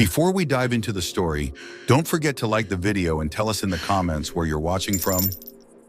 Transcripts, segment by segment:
Before we dive into the story, don't forget to like the video and tell us in the comments where you're watching from.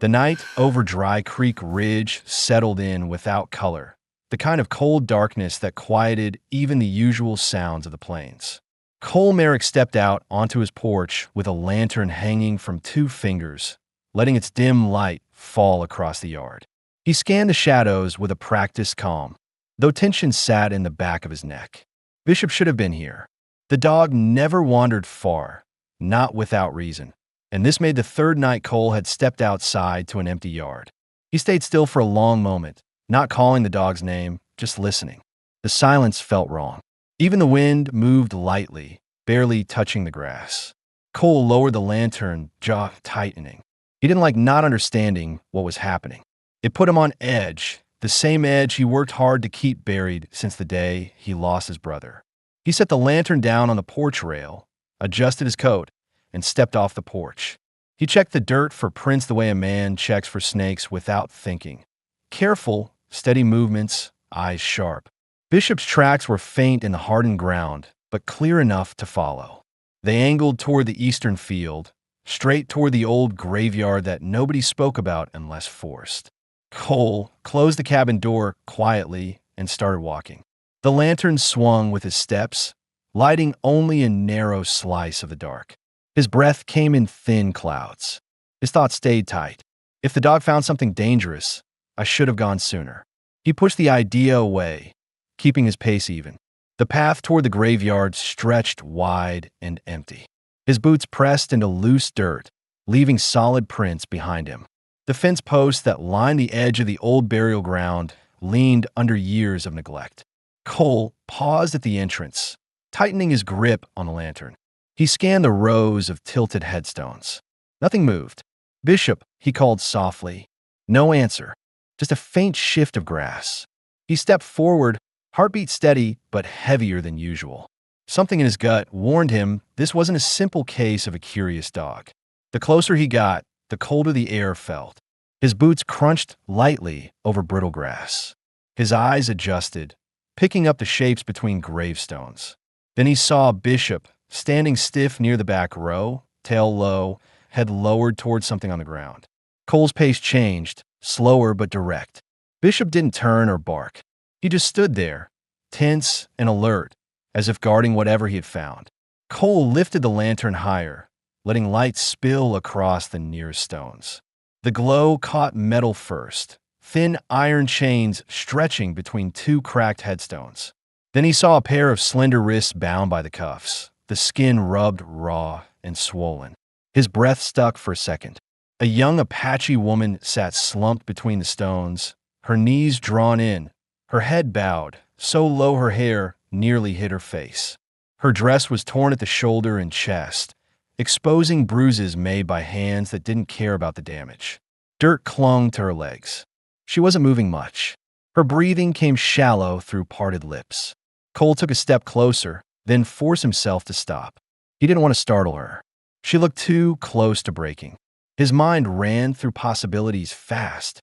The night over Dry Creek Ridge settled in without color, the kind of cold darkness that quieted even the usual sounds of the plains. Cole Merrick stepped out onto his porch with a lantern hanging from 2 fingers, letting its dim light fall across the yard. He scanned the shadows with a practiced calm, though tension sat in the back of his neck. Bishop should have been here. The dog never wandered far, not without reason, and this made the 3rd night Cole had stepped outside to an empty yard. He stayed still for a long moment, not calling the dog's name, just listening. The silence felt wrong. Even the wind moved lightly, barely touching the grass. Cole lowered the lantern, jaw tightening. He didn't like not understanding what was happening. It put him on edge, the same edge he worked hard to keep buried since the day he lost his brother. He set the lantern down on the porch rail, adjusted his coat, and stepped off the porch. He checked the dirt for prints the way a man checks for snakes without thinking. Careful, steady movements, eyes sharp. Bishop's tracks were faint in the hardened ground, but clear enough to follow. They angled toward the eastern field, straight toward the old graveyard that nobody spoke about unless forced. Cole closed the cabin door quietly and started walking. The lantern swung with his steps, lighting only a narrow slice of the dark. His breath came in thin clouds. His thoughts stayed tight. If the dog found something dangerous, I should have gone sooner. He pushed the idea away, keeping his pace even. The path toward the graveyard stretched wide and empty. His boots pressed into loose dirt, leaving solid prints behind him. The fence posts that lined the edge of the old burial ground leaned under years of neglect. Cole paused at the entrance, tightening his grip on the lantern. He scanned the rows of tilted headstones. Nothing moved. "Bishop," he called softly. No answer, just a faint shift of grass. He stepped forward, heartbeat steady but heavier than usual. Something in his gut warned him this wasn't a simple case of a curious dog. The closer he got, the colder the air felt. His boots crunched lightly over brittle grass. His eyes adjusted, picking up the shapes between gravestones. Then he saw Bishop standing stiff near the back row, tail low, head lowered toward something on the ground. Cole's pace changed, slower but direct. Bishop didn't turn or bark. He just stood there, tense and alert, as if guarding whatever he had found. Cole lifted the lantern higher, letting light spill across the nearest stones. The glow caught metal first, thin iron chains stretching between 2 cracked headstones. Then he saw a pair of slender wrists bound by the cuffs, the skin rubbed raw and swollen. His breath stuck for a second. A young Apache woman sat slumped between the stones, her knees drawn in, her head bowed, so low her hair nearly hid her face. Her dress was torn at the shoulder and chest, exposing bruises made by hands that didn't care about the damage. Dirt clung to her legs. She wasn't moving much. Her breathing came shallow through parted lips. Cole took a step closer, then forced himself to stop. He didn't want to startle her. She looked too close to breaking. His mind ran through possibilities fast.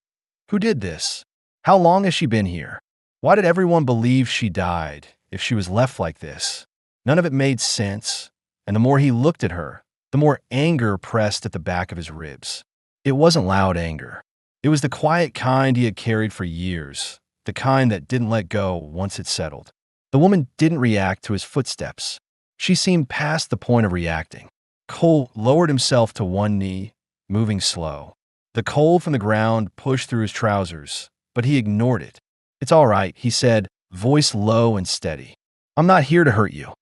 Who did this? How long has she been here? Why did everyone believe she died if she was left like this? None of it made sense, and the more he looked at her, the more anger pressed at the back of his ribs. It wasn't loud anger. It was the quiet kind he had carried for years, the kind that didn't let go once it settled. The woman didn't react to his footsteps. She seemed past the point of reacting. Cole lowered himself to one knee, moving slow. The cold from the ground pushed through his trousers, but he ignored it. "It's all right," he said, voice low and steady. "I'm not here to hurt you."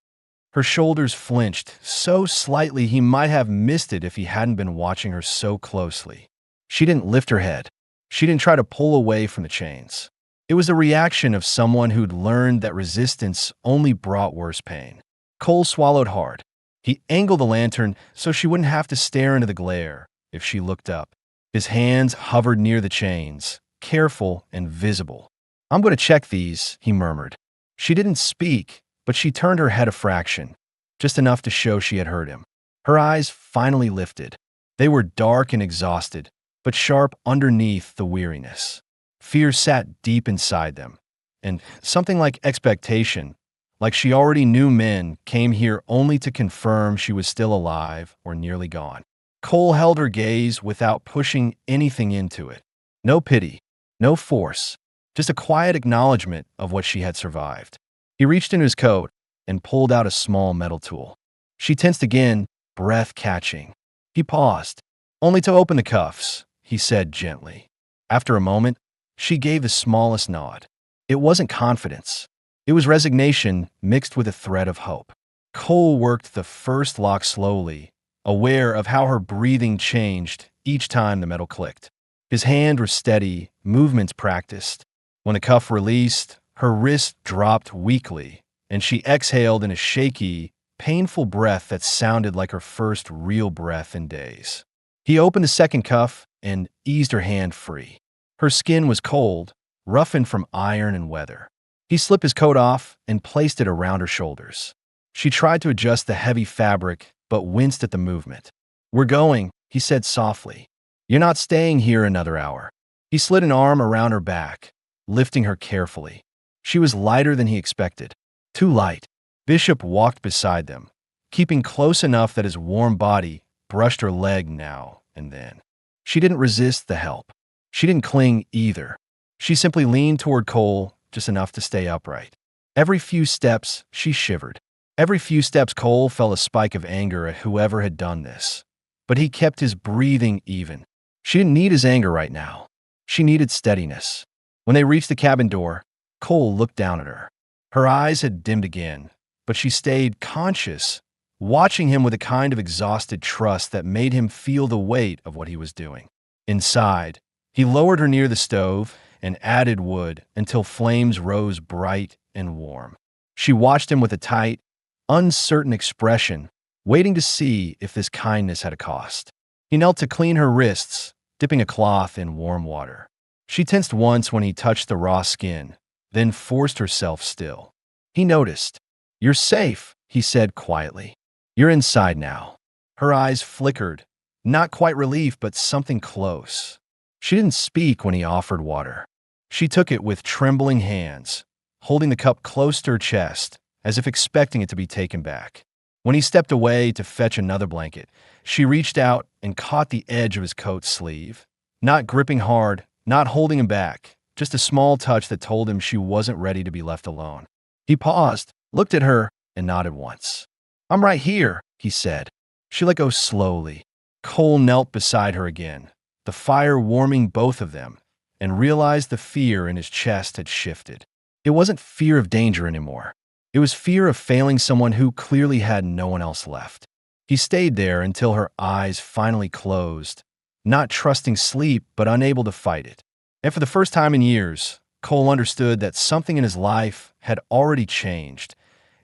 Her shoulders flinched so slightly he might have missed it if he hadn't been watching her so closely. She didn't lift her head. She didn't try to pull away from the chains. It was the reaction of someone who'd learned that resistance only brought worse pain. Cole swallowed hard. He angled the lantern so she wouldn't have to stare into the glare if she looked up. His hands hovered near the chains, careful and visible. "I'm going to check these," he murmured. She didn't speak, but she turned her head a fraction, just enough to show she had heard him. Her eyes finally lifted. They were dark and exhausted, but sharp underneath the weariness. Fear sat deep inside them, and something like expectation, like she already knew men came here only to confirm she was still alive or nearly gone. Cole held her gaze without pushing anything into it. No pity, no force, just a quiet acknowledgement of what she had survived. He reached into his coat and pulled out a small metal tool. She tensed again, breath catching. He paused. Only to open the cuffs, he said gently. After a moment, she gave the smallest nod. It wasn't confidence. It was resignation mixed with a thread of hope. Cole worked the first lock slowly, aware of how her breathing changed each time the metal clicked. His hand was steady, movements practiced. When the cuff released, her wrist dropped weakly, and she exhaled in a shaky, painful breath that sounded like her first real breath in days. He opened the second cuff and eased her hand free. Her skin was cold, roughened from iron and weather. He slipped his coat off and placed it around her shoulders. She tried to adjust the heavy fabric, but winced at the movement. "We're going," he said softly. "You're not staying here another hour." He slid an arm around her back, lifting her carefully. She was lighter than he expected. Too light. Bishop walked beside them, keeping close enough that his warm body brushed her leg now and then. She didn't resist the help. She didn't cling either. She simply leaned toward Cole, just enough to stay upright. Every few steps, she shivered. Every few steps, Cole felt a spike of anger at whoever had done this. But he kept his breathing even. She didn't need his anger right now. She needed steadiness. When they reached the cabin door, Cole looked down at her. Her eyes had dimmed again, but she stayed conscious, watching him with a kind of exhausted trust that made him feel the weight of what he was doing. Inside, he lowered her near the stove and added wood until flames rose bright and warm. She watched him with a tight, uncertain expression, waiting to see if this kindness had a cost. He knelt to clean her wrists, dipping a cloth in warm water. She tensed once when he touched the raw skin, then forced herself still. He noticed. "You're safe," he said quietly. "You're inside now." Her eyes flickered, not quite relief, but something close. She didn't speak when he offered water. She took it with trembling hands, holding the cup close to her chest, as if expecting it to be taken back. When he stepped away to fetch another blanket, she reached out and caught the edge of his coat sleeve. Not gripping hard, not holding him back, just a small touch that told him she wasn't ready to be left alone. He paused, looked at her, and nodded once. "I'm right here," he said. She let go slowly. Cole knelt beside her again, the fire warming both of them, and realized the fear in his chest had shifted. It wasn't fear of danger anymore. It was fear of failing someone who clearly had no one else left. He stayed there until her eyes finally closed, not trusting sleep but unable to fight it. And for the first time in years, Cole understood that something in his life had already changed,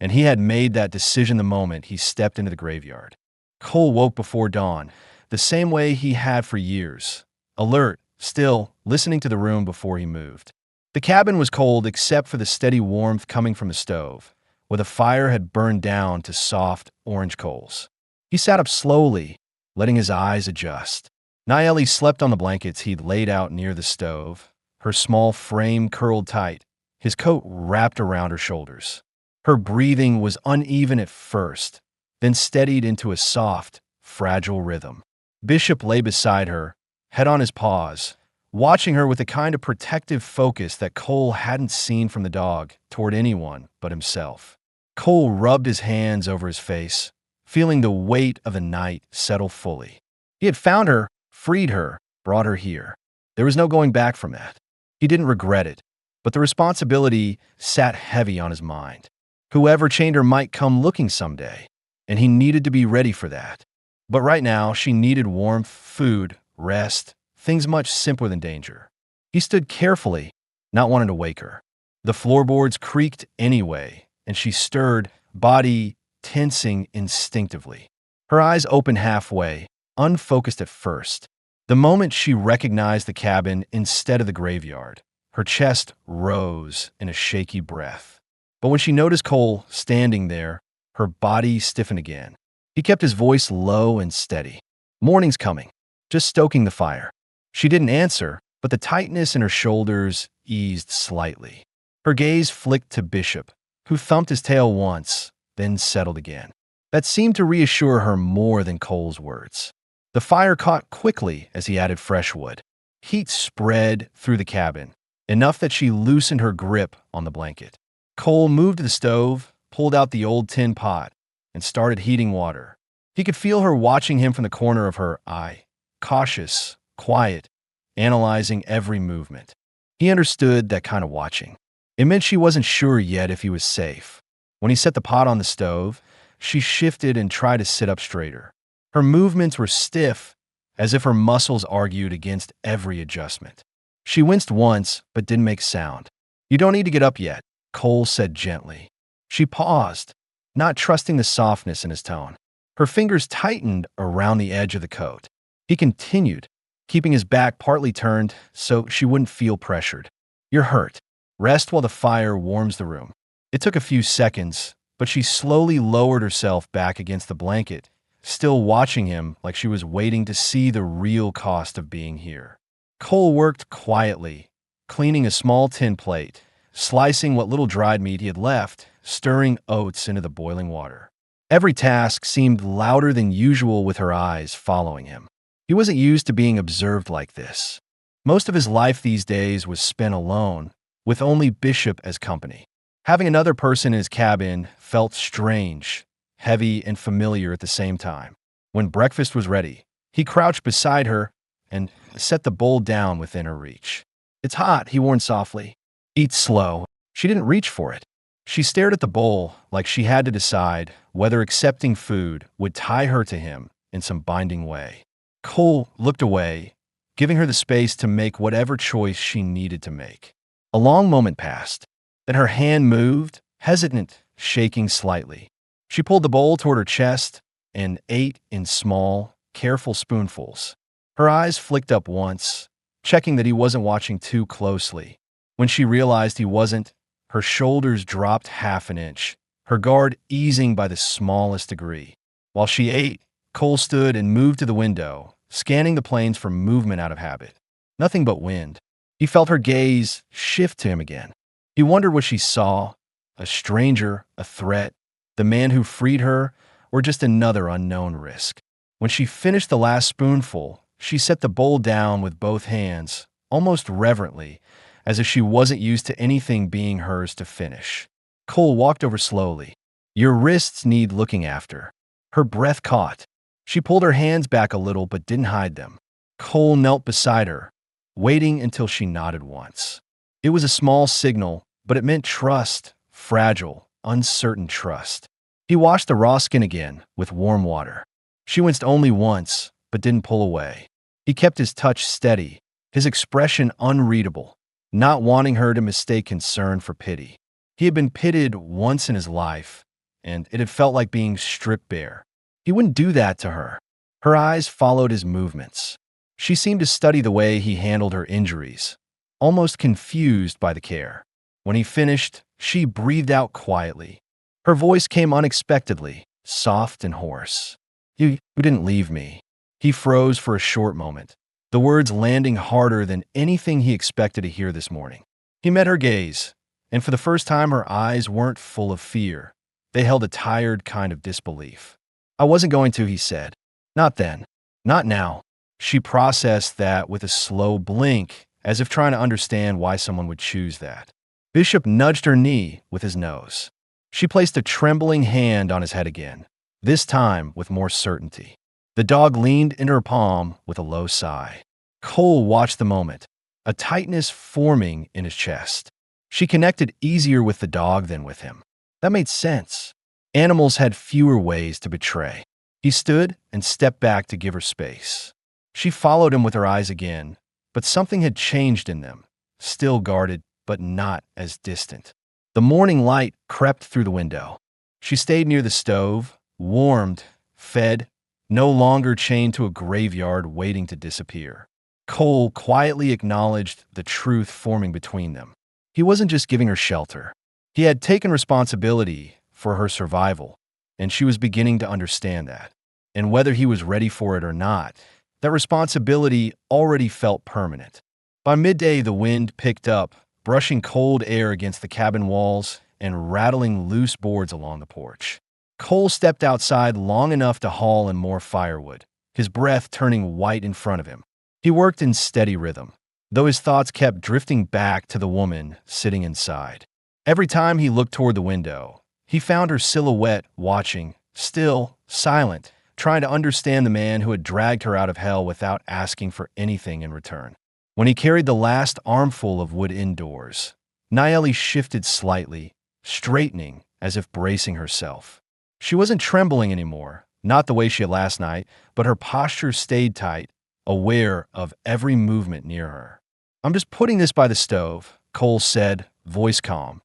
and he had made that decision the moment he stepped into the graveyard. Cole woke before dawn, the same way he had for years, alert, still, listening to the room before he moved. The cabin was cold except for the steady warmth coming from the stove, where the fire had burned down to soft orange coals. He sat up slowly, letting his eyes adjust. Nayeli slept on the blankets he'd laid out near the stove, her small frame curled tight, his coat wrapped around her shoulders. Her breathing was uneven at first, then steadied into a soft, fragile rhythm. Bishop lay beside her, head on his paws, watching her with a kind of protective focus that Cole hadn't seen from the dog toward anyone but himself. Cole rubbed his hands over his face, feeling the weight of the night settle fully. He had found her, freed her, brought her here. There was no going back from that. He didn't regret it, but the responsibility sat heavy on his mind. Whoever chained her might come looking someday, and he needed to be ready for that. But right now, she needed warmth, food, rest, things much simpler than danger. He stood carefully, not wanting to wake her. The floorboards creaked anyway, and she stirred, body tensing instinctively. Her eyes opened halfway, unfocused at first. The moment she recognized the cabin instead of the graveyard, her chest rose in a shaky breath. But when she noticed Cole standing there, her body stiffened again. He kept his voice low and steady. "Morning's coming. Just stoking the fire." She didn't answer, but the tightness in her shoulders eased slightly. Her gaze flicked to Bishop, who thumped his tail once, then settled again. That seemed to reassure her more than Cole's words. The fire caught quickly as he added fresh wood. Heat spread through the cabin, enough that she loosened her grip on the blanket. Cole moved to the stove, pulled out the old tin pot, and started heating water. He could feel her watching him from the corner of her eye, cautious, quiet, analyzing every movement. He understood that kind of watching. It meant she wasn't sure yet if he was safe. When he set the pot on the stove, she shifted and tried to sit up straighter. Her movements were stiff, as if her muscles argued against every adjustment. She winced once, but didn't make sound. "You don't need to get up yet," Cole said gently. She paused, not trusting the softness in his tone. Her fingers tightened around the edge of the coat. He continued, keeping his back partly turned so she wouldn't feel pressured. "You're hurt. Rest while the fire warms the room." It took a few seconds, but she slowly lowered herself back against the blanket, still watching him like she was waiting to see the real cost of being here. Cole worked quietly, cleaning a small tin plate, slicing what little dried meat he had left, stirring oats into the boiling water. Every task seemed louder than usual with her eyes following him. He wasn't used to being observed like this. Most of his life these days was spent alone, with only Bishop as company. Having another person in his cabin felt strange, heavy and familiar at the same time. When breakfast was ready, he crouched beside her and set the bowl down within her reach. "It's hot," he warned softly. "Eat slow." She didn't reach for it. She stared at the bowl like she had to decide whether accepting food would tie her to him in some binding way. Cole looked away, giving her the space to make whatever choice she needed to make. A long moment passed. Then her hand moved, hesitant, shaking slightly. She pulled the bowl toward her chest and ate in small, careful spoonfuls. Her eyes flicked up once, checking that he wasn't watching too closely. When she realized he wasn't, her shoulders dropped half an inch, her guard easing by the smallest degree. While she ate, Cole stood and moved to the window, scanning the plains for movement out of habit. Nothing but wind. He felt her gaze shift to him again. He wondered what she saw, a stranger, a threat, the man who freed her, or just another unknown risk. When she finished the last spoonful, she set the bowl down with both hands, almost reverently, as if she wasn't used to anything being hers to finish. Cole walked over slowly. "Your wrists need looking after." Her breath caught. She pulled her hands back a little but didn't hide them. Cole knelt beside her, waiting until she nodded once. It was a small signal, but it meant trust, fragile, uncertain trust. He washed the raw skin again with warm water. She winced only once, but didn't pull away. He kept his touch steady, his expression unreadable, not wanting her to mistake concern for pity. He had been pitted once in his life, and it had felt like being stripped bare. He wouldn't do that to her. Her eyes followed his movements. She seemed to study the way he handled her injuries, almost confused by the care. When he finished, she breathed out quietly. Her voice came unexpectedly, soft and hoarse. You didn't leave me." He froze for a short moment, the words landing harder than anything he expected to hear this morning. He met her gaze, and for the first time her eyes weren't full of fear. They held a tired kind of disbelief. "I wasn't going to," he said. "Not then. Not now." She processed that with a slow blink, as if trying to understand why someone would choose that. Bishop nudged her knee with his nose. She placed a trembling hand on his head again, this time with more certainty. The dog leaned into her palm with a low sigh. Cole watched the moment, a tightness forming in his chest. She connected easier with the dog than with him. That made sense. Animals had fewer ways to betray. He stood and stepped back to give her space. She followed him with her eyes again, but something had changed in them, still guarded, but not as distant. The morning light crept through the window. She stayed near the stove, warmed, fed, no longer chained to a graveyard waiting to disappear. Cole quietly acknowledged the truth forming between them. He wasn't just giving her shelter. He had taken responsibility for her survival, and she was beginning to understand that. And whether he was ready for it or not, that responsibility already felt permanent. By midday, the wind picked up, brushing cold air against the cabin walls and rattling loose boards along the porch. Cole stepped outside long enough to haul in more firewood, his breath turning white in front of him. He worked in steady rhythm, though his thoughts kept drifting back to the woman sitting inside. Every time he looked toward the window, he found her silhouette watching, still, silent, trying to understand the man who had dragged her out of hell without asking for anything in return. When he carried the last armful of wood indoors, Nayeli shifted slightly, straightening as if bracing herself. She wasn't trembling anymore, not the way she had last night, but her posture stayed tight, aware of every movement near her. "I'm just putting this by the stove," Cole said, voice calm,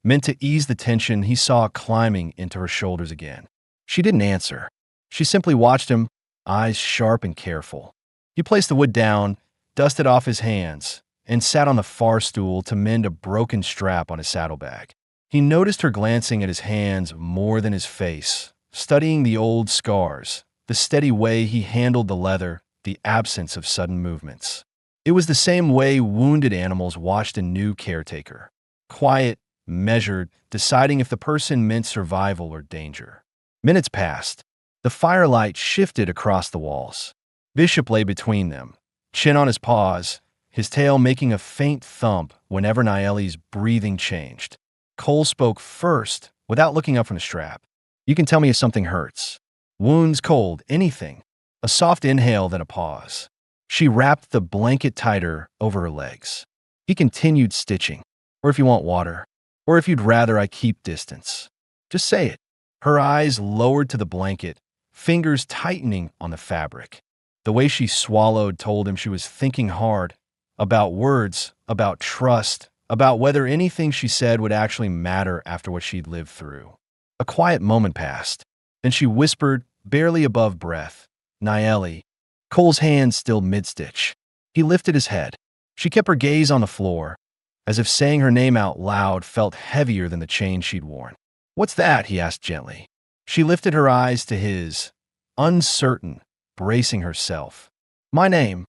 meant to ease the tension he saw climbing into her shoulders again. She didn't answer. She simply watched him, eyes sharp and careful. He placed the wood down, dusted off his hands, and sat on the far stool to mend a broken strap on his saddlebag. He noticed her glancing at his hands more than his face, studying the old scars, the steady way he handled the leather, the absence of sudden movements. It was the same way wounded animals watched a new caretaker. Quiet, measured, deciding if the person meant survival or danger. Minutes passed. The firelight shifted across the walls. Bishop lay between them, chin on his paws, his tail making a faint thump whenever Nayeli's breathing changed. Cole spoke first, without looking up from the strap. "You can tell me if something hurts. Wounds, cold, anything." A soft inhale, then a pause. She wrapped the blanket tighter over her legs. He continued stitching. "Or if you want water. Or if you'd rather I keep distance. Just say it." Her eyes lowered to the blanket, fingers tightening on the fabric. The way she swallowed told him she was thinking hard, about words, about trust, about whether anything she said would actually matter after what she'd lived through. A quiet moment passed. Then she whispered, barely above breath, "Nayeli." Cole's hand still mid-stitch. He lifted his head. She kept her gaze on the floor, as if saying her name out loud felt heavier than the chain she'd worn. "What's that?" he asked gently. She lifted her eyes to his, uncertain, bracing herself. "My name."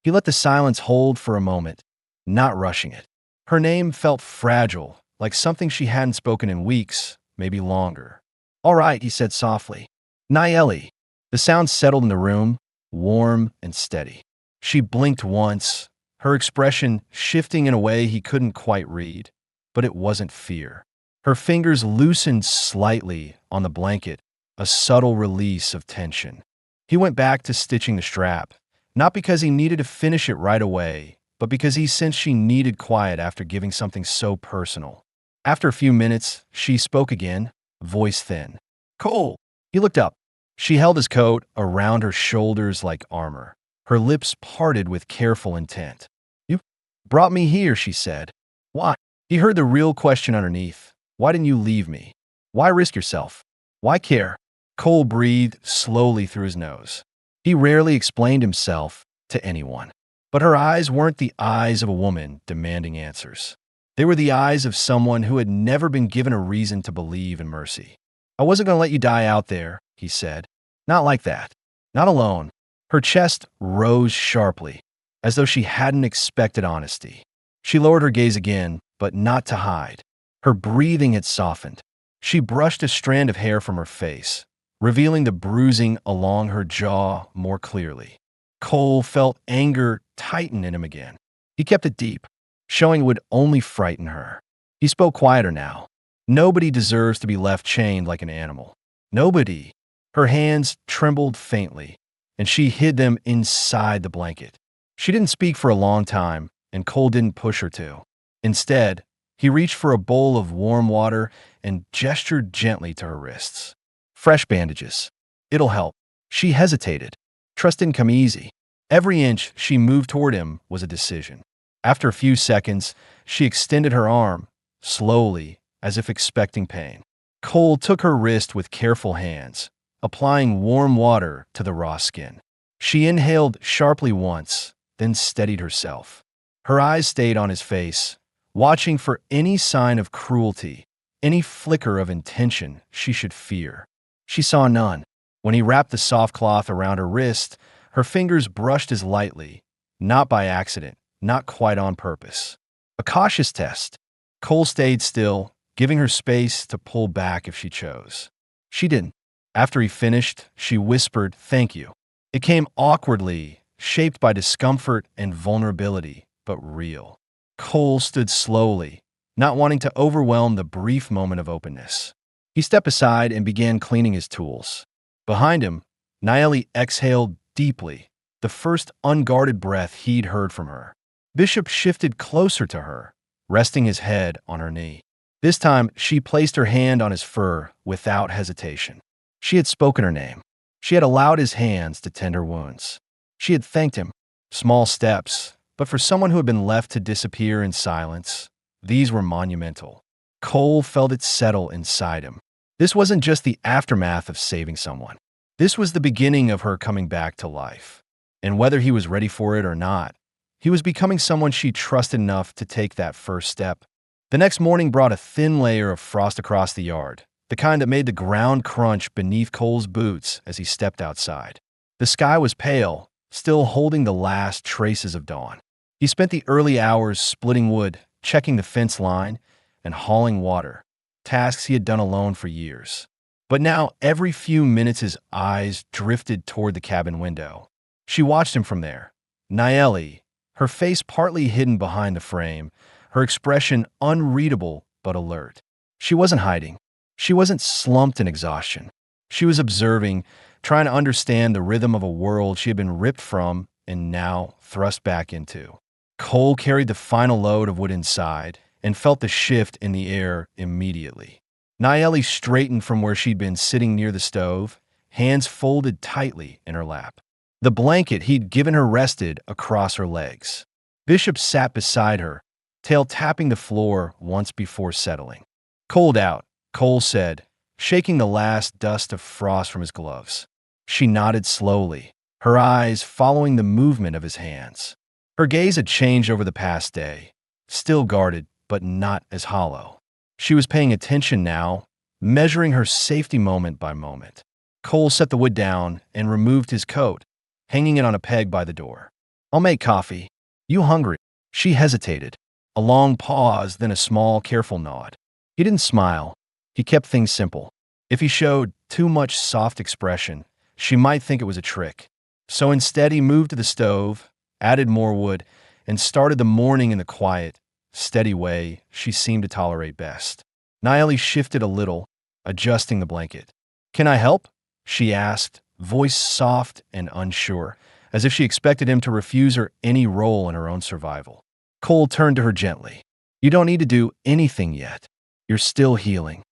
He let the silence hold for a moment, not rushing it. Her name felt fragile, like something she hadn't spoken in weeks, maybe longer. "All right," he said softly. "Nayeli." The sound settled in the room, warm and steady. She blinked once, her expression shifting in a way he couldn't quite read, but it wasn't fear. Her fingers loosened slightly on the blanket, a subtle release of tension. He went back to stitching the strap, not because he needed to finish it right away, but because he sensed she needed quiet after giving something so personal. After a few minutes, she spoke again, voice thin. "Cole." He looked up. She held his coat around her shoulders like armor, her lips parted with careful intent. "You brought me here," she said. "Why?" He heard the real question underneath. "Why didn't you leave me? Why risk yourself? Why care?" Cole breathed slowly through his nose. He rarely explained himself to anyone. But her eyes weren't the eyes of a woman demanding answers. They were the eyes of someone who had never been given a reason to believe in mercy. "I wasn't going to let you die out there," he said. "Not like that. Not alone." Her chest rose sharply, as though she hadn't expected honesty. She lowered her gaze again, but not to hide. Her breathing had softened. She brushed a strand of hair from her face, revealing the bruising along her jaw more clearly. Cole felt anger tighten in him again. He kept it deep, showing it would only frighten her. He spoke quieter now. "Nobody deserves to be left chained like an animal. Nobody." Her hands trembled faintly, and she hid them inside the blanket. She didn't speak for a long time, and Cole didn't push her to. Instead, he reached for a bowl of warm water and gestured gently to her wrists. "Fresh bandages. It'll help." She hesitated. Trust didn't come easy. Every inch she moved toward him was a decision. After a few seconds, she extended her arm, slowly, as if expecting pain. Cole took her wrist with careful hands, applying warm water to the raw skin. She inhaled sharply once, then steadied herself. Her eyes stayed on his face, watching for any sign of cruelty, any flicker of intention she should fear. She saw none. When he wrapped the soft cloth around her wrist, her fingers brushed as lightly, not by accident, not quite on purpose. A cautious test. Cole stayed still, giving her space to pull back if she chose. She didn't. After he finished, she whispered, "Thank you." It came awkwardly, shaped by discomfort and vulnerability, but real. Cole stood slowly, not wanting to overwhelm the brief moment of openness. He stepped aside and began cleaning his tools. Behind him, Naeli exhaled deeply, the first unguarded breath he'd heard from her. Bishop shifted closer to her, resting his head on her knee. This time, she placed her hand on his fur without hesitation. She had spoken her name. She had allowed his hands to tend her wounds. She had thanked him. Small steps, but for someone who had been left to disappear in silence, these were monumental. Cole felt it settle inside him. This wasn't just the aftermath of saving someone. This was the beginning of her coming back to life. And whether he was ready for it or not, he was becoming someone she trusted enough to take that first step. The next morning brought a thin layer of frost across the yard, the kind that made the ground crunch beneath Cole's boots as he stepped outside. The sky was pale, still holding the last traces of dawn. He spent the early hours splitting wood, checking the fence line, and hauling water, tasks he had done alone for years. But now, every few minutes, his eyes drifted toward the cabin window. She watched him from there. Naeli, her face partly hidden behind the frame, her expression unreadable but alert. She wasn't hiding. She wasn't slumped in exhaustion. She was observing, trying to understand the rhythm of a world she had been ripped from and now thrust back into. Cole carried the final load of wood inside and felt the shift in the air immediately. Naeli straightened from where she'd been sitting near the stove, hands folded tightly in her lap. The blanket he'd given her rested across her legs. Bishop sat beside her, tail tapping the floor once before settling. "Cold out," Cole said, shaking the last dust of frost from his gloves. She nodded slowly, her eyes following the movement of his hands. Her gaze had changed over the past day, still guarded, but not as hollow. She was paying attention now, measuring her safety moment by moment. Cole set the wood down and removed his coat, hanging it on a peg by the door. "I'll make coffee. You hungry?" She hesitated. A long pause, then a small, careful nod. He didn't smile. He kept things simple. If he showed too much soft expression, she might think it was a trick. So instead, he moved to the stove, added more wood, and started the morning in the quiet, steady way she seemed to tolerate best. Naeli shifted a little, adjusting the blanket. "Can I help?" she asked, voice soft and unsure, as if she expected him to refuse her any role in her own survival. Cole turned to her gently. "You don't need to do anything yet. You're still healing."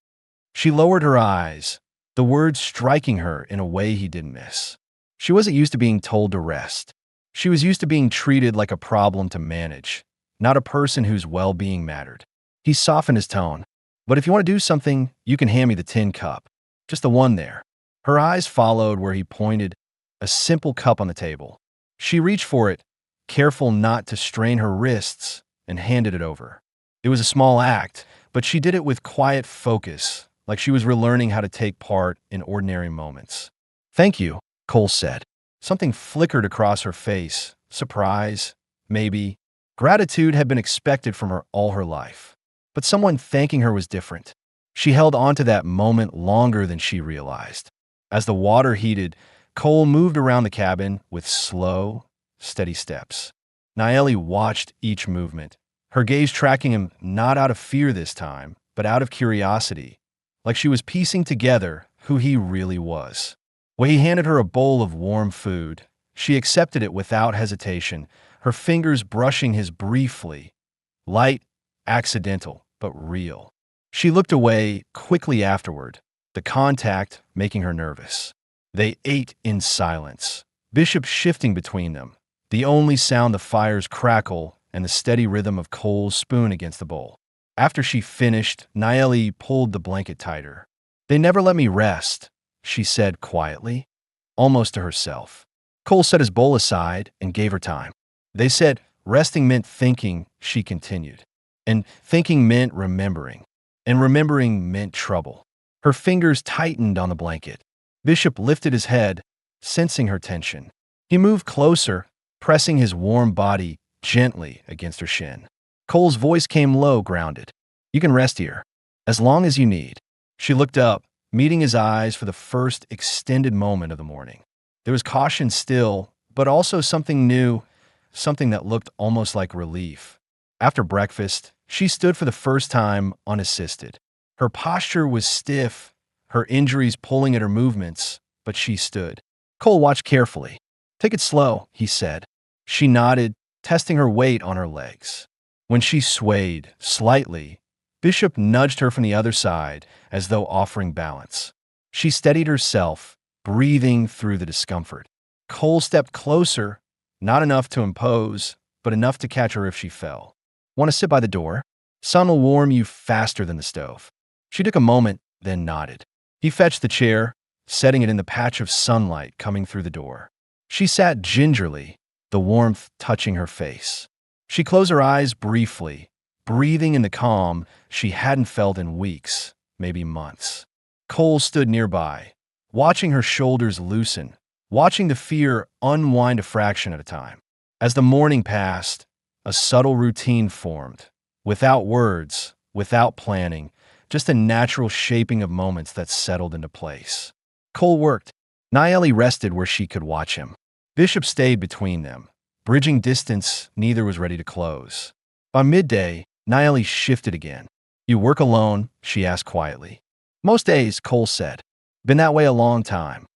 She lowered her eyes, the words striking her in a way he didn't miss. She wasn't used to being told to rest. She was used to being treated like a problem to manage, not a person whose well-being mattered. He softened his tone. "But if you want to do something, you can hand me the tin cup. Just the one there." Her eyes followed where he pointed, a simple cup on the table. She reached for it, careful not to strain her wrists, and handed it over. It was a small act, but she did it with quiet focus, like she was relearning how to take part in ordinary moments. "Thank you," Cole said. Something flickered across her face. Surprise, maybe. Gratitude had been expected from her all her life. But someone thanking her was different. She held on to that moment longer than she realized. As the water heated, Cole moved around the cabin with slow, steady steps. Naeli watched each movement, her gaze tracking him not out of fear this time, but out of curiosity, like she was piecing together who he really was. When he handed her a bowl of warm food, she accepted it without hesitation, her fingers brushing his briefly. Light, accidental, but real. She looked away quickly afterward, the contact making her nervous. They ate in silence, Bishop shifting between them, the only sound the fire's crackle and the steady rhythm of Cole's spoon against the bowl. After she finished, Naeli pulled the blanket tighter. "They never let me rest," she said quietly, almost to herself. Cole set his bowl aside and gave her time. "They said resting meant thinking," she continued. "And thinking meant remembering. And remembering meant trouble." Her fingers tightened on the blanket. Bishop lifted his head, sensing her tension. He moved closer, pressing his warm body gently against her shin. Cole's voice came low, grounded. "You can rest here. As long as you need. She looked up, meeting his eyes for the first extended moment of the morning. There was caution still, but also something new, something that looked almost like relief. After breakfast, she stood for the first time unassisted. Her posture was stiff, her injuries pulling at her movements, but she stood. Cole watched carefully. "Take it slow," he said. She nodded, testing her weight on her legs. When she swayed, slightly, Bishop nudged her from the other side as though offering balance. She steadied herself, breathing through the discomfort. Cole stepped closer, not enough to impose, but enough to catch her if she fell. "Want to sit by the door? Sun will warm you faster than the stove." She took a moment, then nodded. He fetched the chair, setting it in the patch of sunlight coming through the door. She sat gingerly, the warmth touching her face. She closed her eyes briefly, breathing in the calm she hadn't felt in weeks, maybe months. Cole stood nearby, watching her shoulders loosen, watching the fear unwind a fraction at a time. As the morning passed, a subtle routine formed, without words, without planning, just a natural shaping of moments that settled into place. Cole worked. Nayeli rested where she could watch him. Bishop stayed between them. Bridging distance, neither was ready to close. By midday, Nayeli shifted again. "You work alone?" she asked quietly. "Most days," Cole said. "Been that way a long time."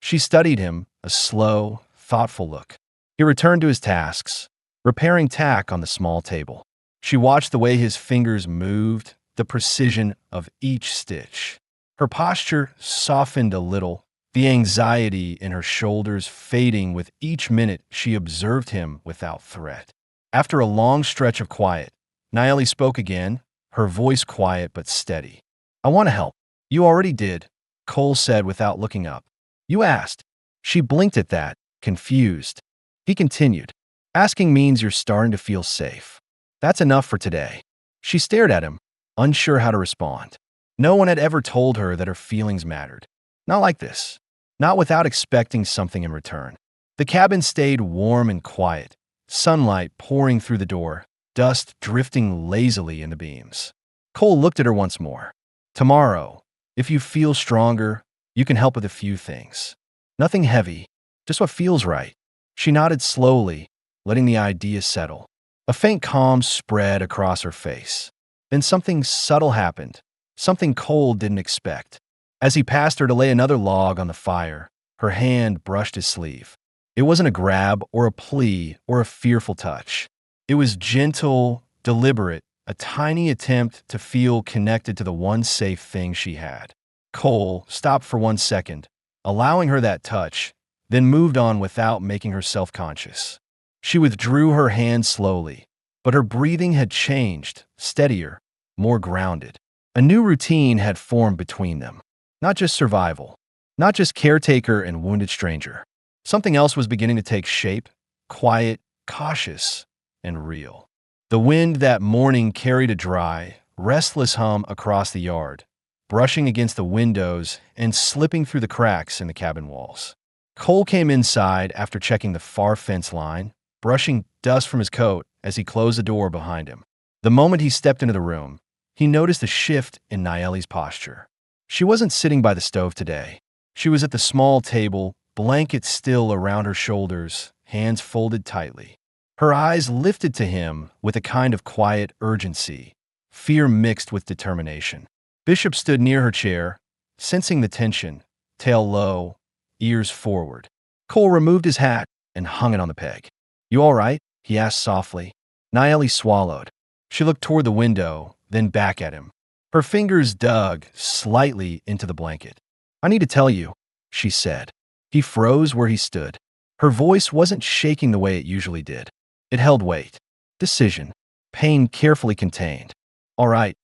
She studied him, a slow, thoughtful look. He returned to his tasks, repairing tack on the small table. She watched the way his fingers moved, the precision of each stitch. Her posture softened a little, the anxiety in her shoulders fading with each minute she observed him without threat. After a long stretch of quiet, Nayeli spoke again, her voice quiet but steady. "I want to help." "You already did," Cole said without looking up. "You asked." She blinked at that, confused. He continued. "Asking means you're starting to feel safe. That's enough for today." She stared at him, unsure how to respond. No one had ever told her that her feelings mattered. Not like this. Not without expecting something in return. The cabin stayed warm and quiet, sunlight pouring through the door, dust drifting lazily in the beams. Cole looked at her once more. "Tomorrow, if you feel stronger, you can help with a few things. Nothing heavy, just what feels right." She nodded slowly, letting the idea settle. A faint calm spread across her face. Then something subtle happened, something Cole didn't expect. As he passed her to lay another log on the fire, her hand brushed his sleeve. It wasn't a grab or a plea or a fearful touch. It was gentle, deliberate, a tiny attempt to feel connected to the one safe thing she had. Cole stopped for 1 second, allowing her that touch, then moved on without making her self-conscious. She withdrew her hand slowly, but her breathing had changed, steadier, more grounded. A new routine had formed between them. Not just survival, not just caretaker and wounded stranger. Something else was beginning to take shape, quiet, cautious, and real. The wind that morning carried a dry, restless hum across the yard, brushing against the windows and slipping through the cracks in the cabin walls. Cole came inside after checking the far fence line, brushing dust from his coat as he closed the door behind him. The moment he stepped into the room, he noticed a shift in Nayeli's posture. She wasn't sitting by the stove today. She was at the small table, blanket still around her shoulders, hands folded tightly. Her eyes lifted to him with a kind of quiet urgency, fear mixed with determination. Bishop stood near her chair, sensing the tension, tail low, ears forward. Cole removed his hat and hung it on the peg. "You all right?" he asked softly. Nayeli swallowed. She looked toward the window, then back at him. Her fingers dug slightly into the blanket. "I need to tell you," she said. He froze where he stood. Her voice wasn't shaking the way it usually did. It held weight. Decision. Pain carefully contained. "All right,"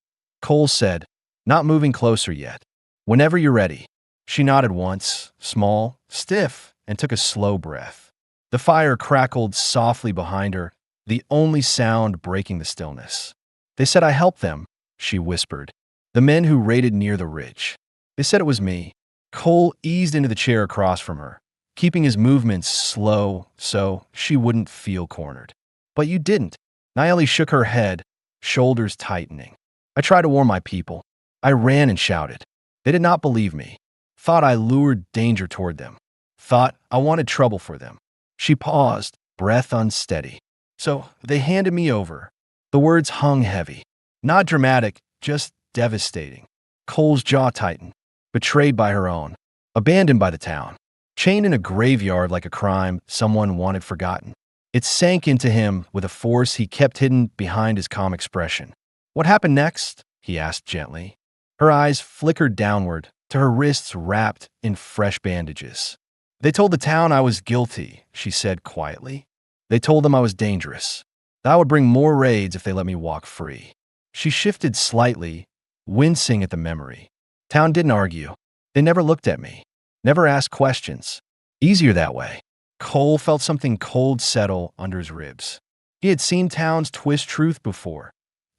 Cole said, not moving closer yet. "Whenever you're ready." She nodded once, small, stiff, and took a slow breath. The fire crackled softly behind her, the only sound breaking the stillness. "They said I helped them," she whispered. "The men who raided near the ridge. They said it was me." Cole eased into the chair across from her, keeping his movements slow so she wouldn't feel cornered. "But you didn't." Nayeli shook her head, shoulders tightening. "I try to warn my people. I ran and shouted. They did not believe me. Thought I lured danger toward them. Thought I wanted trouble for them. She paused, breath unsteady. So they handed me over. The words hung heavy. Not dramatic, just devastating. Cole's jaw tightened. Betrayed by her own. Abandoned by the town. Chained in a graveyard like a crime someone wanted forgotten. It sank into him with a force he kept hidden behind his calm expression. What happened next? He asked gently. Her eyes flickered downward to her wrists wrapped in fresh bandages. They told the town I was guilty, she said quietly. They told them I was dangerous. That I would bring more raids if they let me walk free. She shifted slightly, wincing at the memory. Town didn't argue. They never looked at me. Never asked questions. Easier that way. Cole felt something cold settle under his ribs. He had seen towns twist truth before.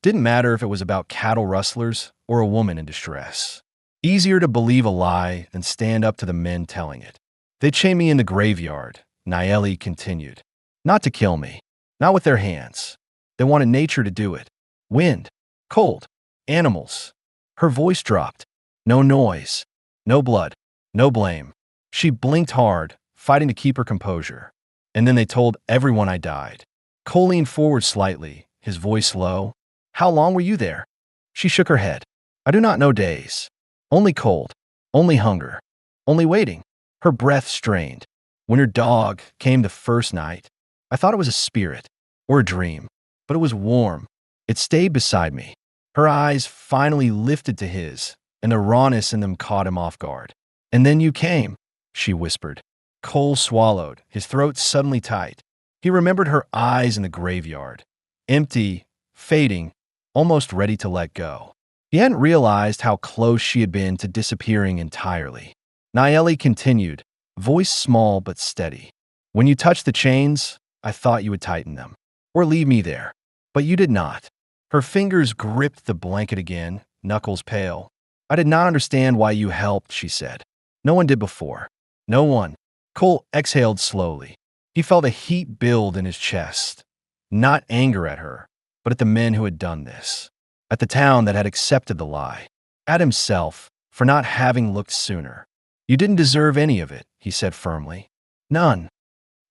Didn't matter if it was about cattle rustlers or a woman in distress. Easier to believe a lie than stand up to the men telling it. They chained me in the graveyard, Nayeli continued. Not to kill me. Not with their hands. They wanted nature to do it. Wind. Cold. Animals. Her voice dropped. No noise. No blood. No blame. She blinked hard, fighting to keep her composure. And then they told everyone I died. Cole leaned forward slightly, his voice low. How long were you there? She shook her head. I do not know days. Only cold. Only hunger. Only waiting. Her breath strained. When her dog came the first night, I thought it was a spirit or a dream, but it was warm. It stayed beside me. Her eyes finally lifted to his, and the rawness in them caught him off guard. And then you came, she whispered. Cole swallowed, his throat suddenly tight. He remembered her eyes in the graveyard, empty, fading, almost ready to let go. He hadn't realized how close she had been to disappearing entirely. Nayeli continued, voice small but steady. When you touched the chains, I thought you would tighten them, or leave me there. But you did not. Her fingers gripped the blanket again, knuckles pale. I did not understand why you helped, she said. No one did before. No one. Cole exhaled slowly. He felt a heat build in his chest. Not anger at her, but at the men who had done this. At the town that had accepted the lie. At himself, for not having looked sooner. You didn't deserve any of it, he said firmly. None.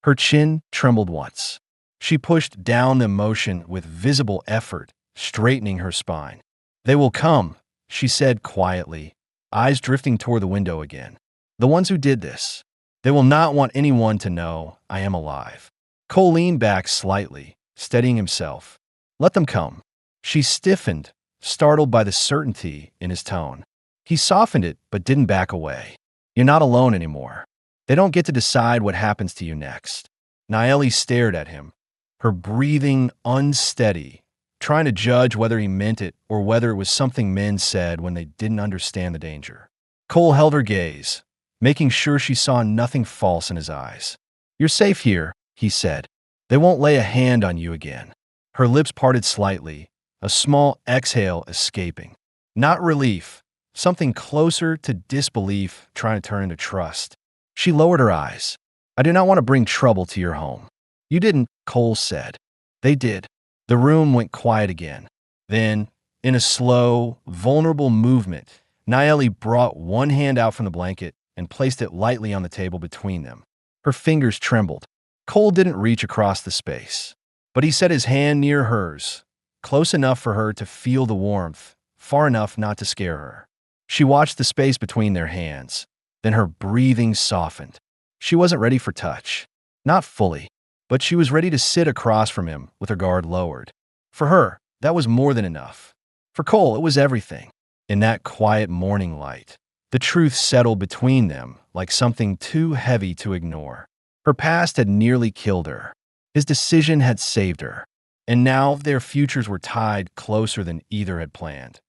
Her chin trembled once. She pushed down the emotion with visible effort, straightening her spine. They will come, she said quietly, eyes drifting toward the window again. The ones who did this. They will not want anyone to know I am alive. Cole leaned back slightly, steadying himself. Let them come. She stiffened, startled by the certainty in his tone. He softened it, but didn't back away. You're not alone anymore. They don't get to decide what happens to you next. Nayeli stared at him, her breathing unsteady, trying to judge whether he meant it or whether it was something men said when they didn't understand the danger. Cole held her gaze, making sure she saw nothing false in his eyes. You're safe here, he said. They won't lay a hand on you again. Her lips parted slightly, a small exhale escaping. Not relief, something closer to disbelief trying to turn into trust. She lowered her eyes. I do not want to bring trouble to your home. You didn't, Cole said. They did. The room went quiet again. Then, in a slow, vulnerable movement, Nayeli brought one hand out from the blanket and placed it lightly on the table between them. Her fingers trembled. Cole didn't reach across the space, but he set his hand near hers, close enough for her to feel the warmth, far enough not to scare her. She watched the space between their hands. Then her breathing softened. She wasn't ready for touch. Not fully, but she was ready to sit across from him with her guard lowered. For her, that was more than enough. For Cole, it was everything. In that quiet morning light, the truth settled between them like something too heavy to ignore. Her past had nearly killed her. His decision had saved her. And now their futures were tied closer than either had planned.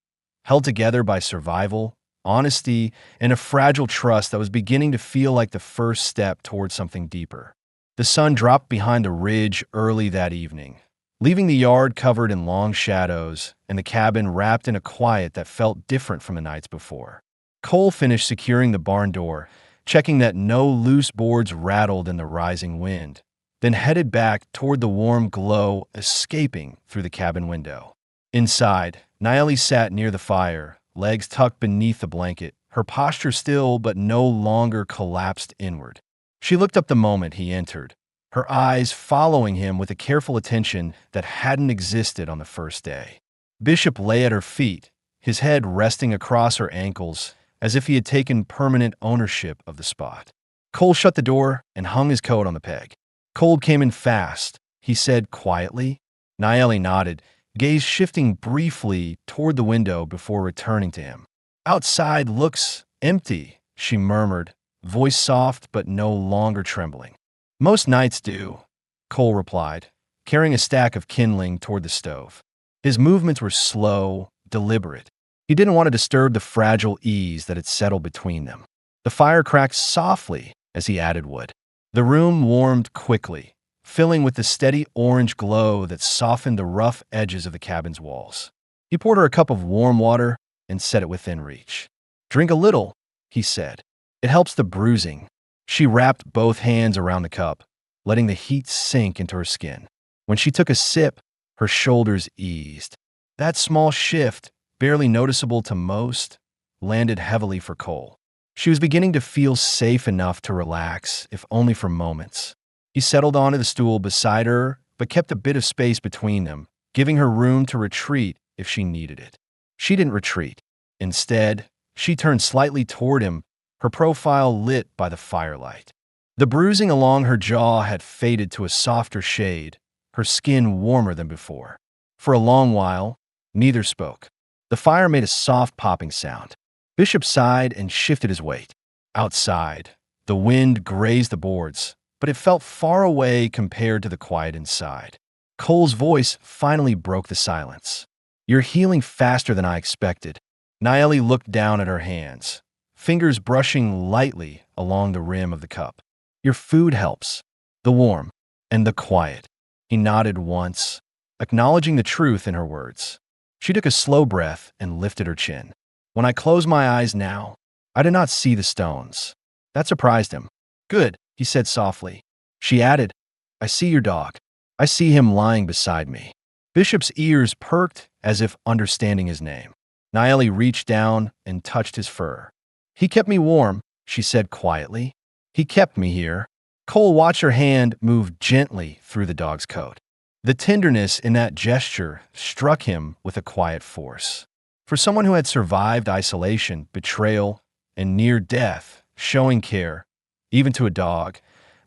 Held together by survival, honesty, and a fragile trust that was beginning to feel like the first step towards something deeper. The sun dropped behind the ridge early that evening, leaving the yard covered in long shadows and the cabin wrapped in a quiet that felt different from the nights before. Cole finished securing the barn door, checking that no loose boards rattled in the rising wind, then headed back toward the warm glow escaping through the cabin window. Inside, Nayeli sat near the fire, legs tucked beneath the blanket, her posture still but no longer collapsed inward. She looked up the moment he entered, her eyes following him with a careful attention that hadn't existed on the first day. Bishop lay at her feet, his head resting across her ankles as if he had taken permanent ownership of the spot. Cole shut the door and hung his coat on the peg. Cold came in fast, he said quietly. Naeli nodded, gaze shifting briefly toward the window before returning to him. Outside looks empty, she murmured, voice soft but no longer trembling. Most nights do, Cole replied, carrying a stack of kindling toward the stove. His movements were slow, deliberate. He didn't want to disturb the fragile ease that had settled between them. The fire cracked softly as he added wood. The room warmed quickly, filling with the steady orange glow that softened the rough edges of the cabin's walls. He poured her a cup of warm water and set it within reach. "Drink a little," he said. "It helps the bruising." She wrapped both hands around the cup, letting the heat sink into her skin. When she took a sip, her shoulders eased. That small shift, barely noticeable to most, landed heavily for Cole. She was beginning to feel safe enough to relax, if only for moments. He settled onto the stool beside her, but kept a bit of space between them, giving her room to retreat if she needed it. She didn't retreat. Instead, she turned slightly toward him, her profile lit by the firelight. The bruising along her jaw had faded to a softer shade, her skin warmer than before. For a long while, neither spoke. The fire made a soft popping sound. Bishop sighed and shifted his weight. Outside, the wind grazed the boards, but it felt far away compared to the quiet inside. Cole's voice finally broke the silence. "You're healing faster than I expected." Naeli looked down at her hands, fingers brushing lightly along the rim of the cup. "Your food helps. The warmth and the quiet." He nodded once, acknowledging the truth in her words. She took a slow breath and lifted her chin. "When I close my eyes now, I did not see the stones." That surprised him. "Good," he said softly. She added, "I see your dog. I see him lying beside me." Bishop's ears perked as if understanding his name. Naeli reached down and touched his fur. "He kept me warm," she said quietly. "He kept me here." Cole watched her hand move gently through the dog's coat. The tenderness in that gesture struck him with a quiet force. For someone who had survived isolation, betrayal, and near death, showing care, even to a dog,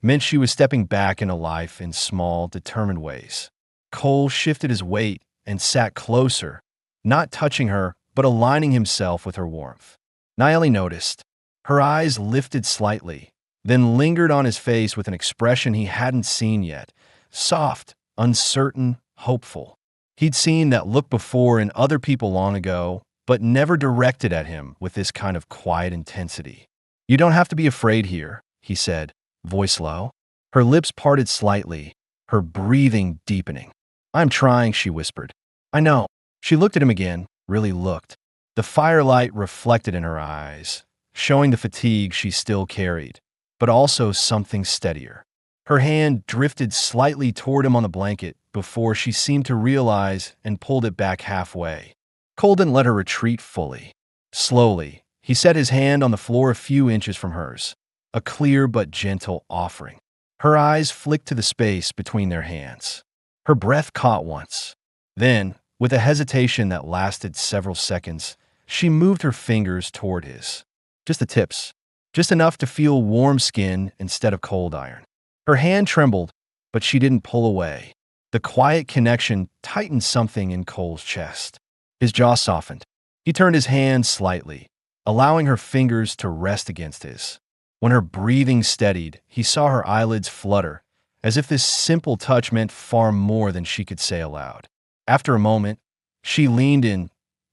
meant she was stepping back into life in small, determined ways. Cole shifted his weight and sat closer, not touching her, but aligning himself with her warmth. Naeli noticed. Her eyes lifted slightly, then lingered on his face with an expression he hadn't seen yet, soft, uncertain, hopeful. He'd seen that look before in other people long ago, but never directed at him with this kind of quiet intensity. "You don't have to be afraid here," he said, voice low. Her lips parted slightly, her breathing deepening. "I'm trying," she whispered. "I know." She looked at him again, really looked. The firelight reflected in her eyes, showing the fatigue she still carried, but also something steadier. Her hand drifted slightly toward him on the blanket before she seemed to realize and pulled it back halfway. Cole didn't let her retreat fully. Slowly, he set his hand on the floor a few inches from hers, a clear but gentle offering. Her eyes flicked to the space between their hands. Her breath caught once. Then, with a hesitation that lasted several seconds, she moved her fingers toward his. Just the tips, just enough to feel warm skin instead of cold iron. Her hand trembled, but she didn't pull away. The quiet connection tightened something in Cole's chest. His jaw softened. He turned his hand slightly, allowing her fingers to rest against his. When her breathing steadied, he saw her eyelids flutter, as if this simple touch meant far more than she could say aloud. After a moment, she leaned in,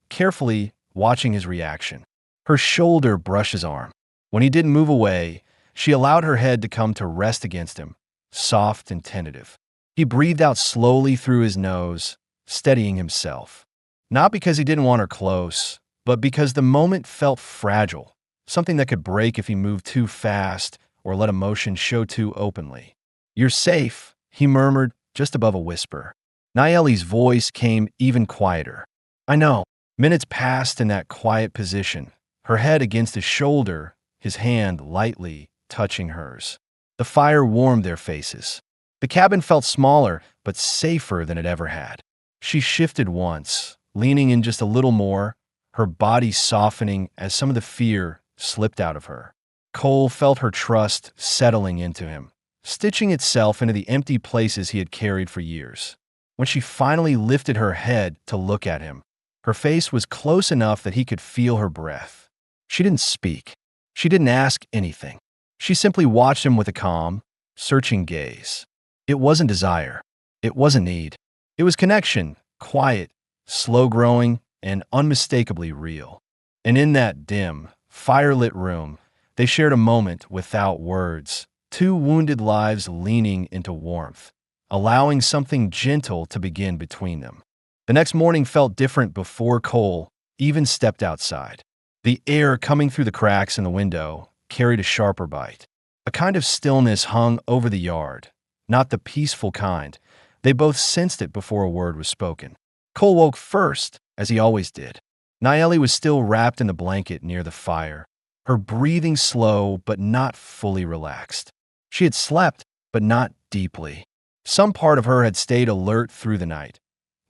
carefully watching his reaction. Her shoulder brushed his arm. When he didn't move away, she allowed her head to come to rest against him, soft and tentative. He breathed out slowly through his nose, steadying himself. Not because he didn't want her close, but because the moment felt fragile, something that could break if he moved too fast or let emotion show too openly. "You're safe," he murmured, just above a whisper. Naeli's voice came even quieter. "I know." Minutes passed in that quiet position, her head against his shoulder, his hand lightly touching hers. The fire warmed their faces. The cabin felt smaller, but safer than it ever had. She shifted once, leaning in just a little more, her body softening as some of the fear slipped out of her. Cole felt her trust settling into him, stitching itself into the empty places he had carried for years. When she finally lifted her head to look at him, her face was close enough that he could feel her breath. She didn't speak. She didn't ask anything. She simply watched him with a calm, searching gaze. It wasn't desire. It wasn't need. It was connection, quiet, slow-growing, and unmistakably real. And in that dim, fire-lit room, they shared a moment without words, two wounded lives leaning into warmth, allowing something gentle to begin between them. The next morning felt different before Cole even stepped outside. The air coming through the cracks in the window carried a sharper bite. A kind of stillness hung over the yard, not the peaceful kind. They both sensed it before a word was spoken. Cole woke first, as he always did. Nayeli was still wrapped in the blanket near the fire, her breathing slow but not fully relaxed. She had slept, but not deeply. Some part of her had stayed alert through the night,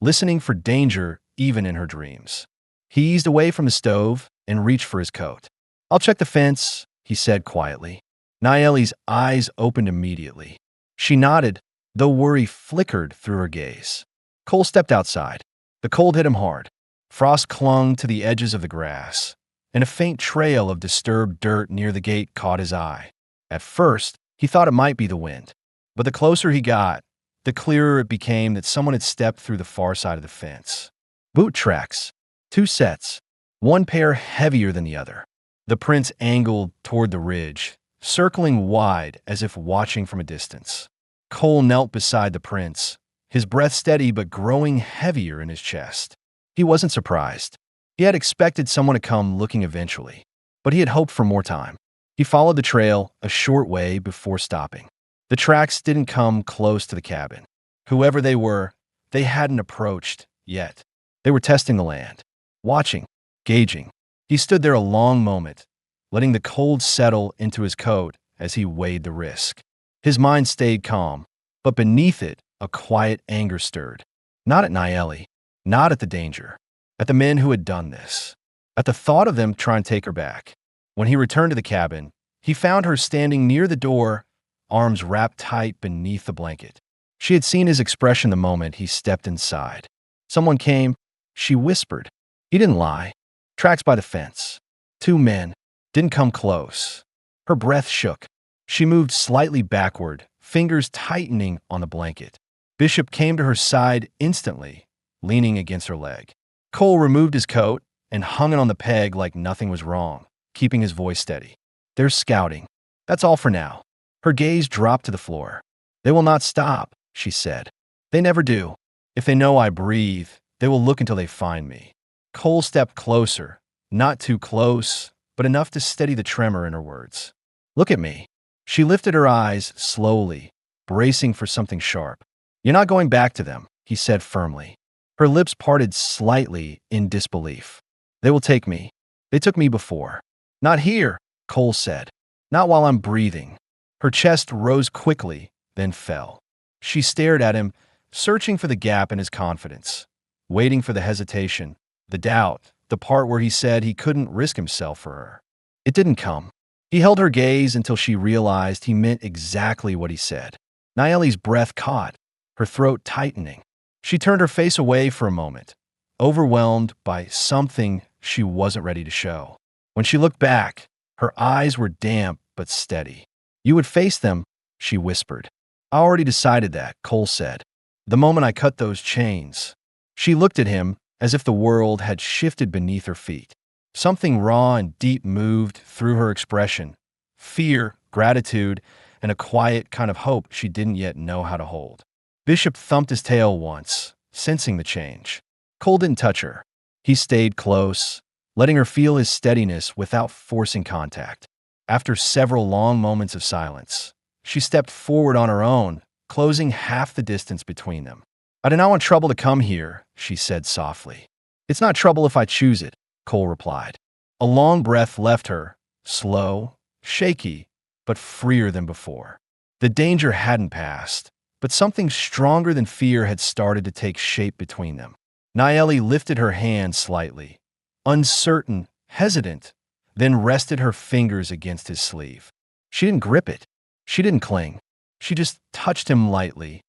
listening for danger even in her dreams. He eased away from the stove and reached for his coat. "I'll check the fence," he said quietly. Nayeli's eyes opened immediately. She nodded, though worry flickered through her gaze. Cole stepped outside. The cold hit him hard. Frost clung to the edges of the grass, and a faint trail of disturbed dirt near the gate caught his eye. At first, he thought it might be the wind, but the closer he got, the clearer it became that someone had stepped through the far side of the fence. Boot tracks, 2 sets, one pair heavier than the other. The prints angled toward the ridge, circling wide as if watching from a distance. Cole knelt beside the prints, his breath steady but growing heavier in his chest. He wasn't surprised. He had expected someone to come looking eventually, but he had hoped for more time. He followed the trail a short way before stopping. The tracks didn't come close to the cabin. Whoever they were, they hadn't approached yet. They were testing the land, watching, gauging. He stood there a long moment, letting the cold settle into his coat as he weighed the risk. His mind stayed calm, but beneath it, a quiet anger stirred. Not at Nayeli, not at the danger, at the men who had done this, at the thought of them trying to take her back. When he returned to the cabin, he found her standing near the door, arms wrapped tight beneath the blanket. She had seen his expression the moment he stepped inside. "Someone came," she whispered. He didn't lie. "Tracks by the fence. 2 men. Didn't come close." Her breath shook. She moved slightly backward, fingers tightening on the blanket. Bishop came to her side instantly, leaning against her leg. Cole removed his coat and hung it on the peg like nothing was wrong, keeping his voice steady. "They're scouting. That's all for now." Her gaze dropped to the floor. "They will not stop," she said. "They never do. If they know I breathe, they will look until they find me." Cole stepped closer, not too close, but enough to steady the tremor in her words. "Look at me." She lifted her eyes slowly, bracing for something sharp. "You're not going back to them," he said firmly. Her lips parted slightly in disbelief. "They will take me. They took me before." "Not here," Cole said. "Not while I'm breathing." Her chest rose quickly, then fell. She stared at him, searching for the gap in his confidence, waiting for the hesitation, the doubt, the part where he said he couldn't risk himself for her. It didn't come. He held her gaze until she realized he meant exactly what he said. Nayeli's breath caught, her throat tightening. She turned her face away for a moment, overwhelmed by something she wasn't ready to show. When she looked back, her eyes were damp but steady. "You would face them," she whispered. "I already decided that," Cole said. "The moment I cut those chains." She looked at him as if the world had shifted beneath her feet. Something raw and deep moved through her expression. Fear, gratitude, and a quiet kind of hope she didn't yet know how to hold. Bishop thumped his tail once, sensing the change. Cole didn't touch her. He stayed close, letting her feel his steadiness without forcing contact. After several long moments of silence, she stepped forward on her own, closing half the distance between them. "I do not want trouble to come here," she said softly. It's not trouble if I choose it, Cole replied. A long breath left her, slow, shaky, but freer than before. The danger hadn't passed, but something stronger than fear had started to take shape between them. Naeli lifted her hand slightly, uncertain, hesitant, then rested her fingers against his sleeve. She didn't grip it. She didn't cling. She just touched him lightly,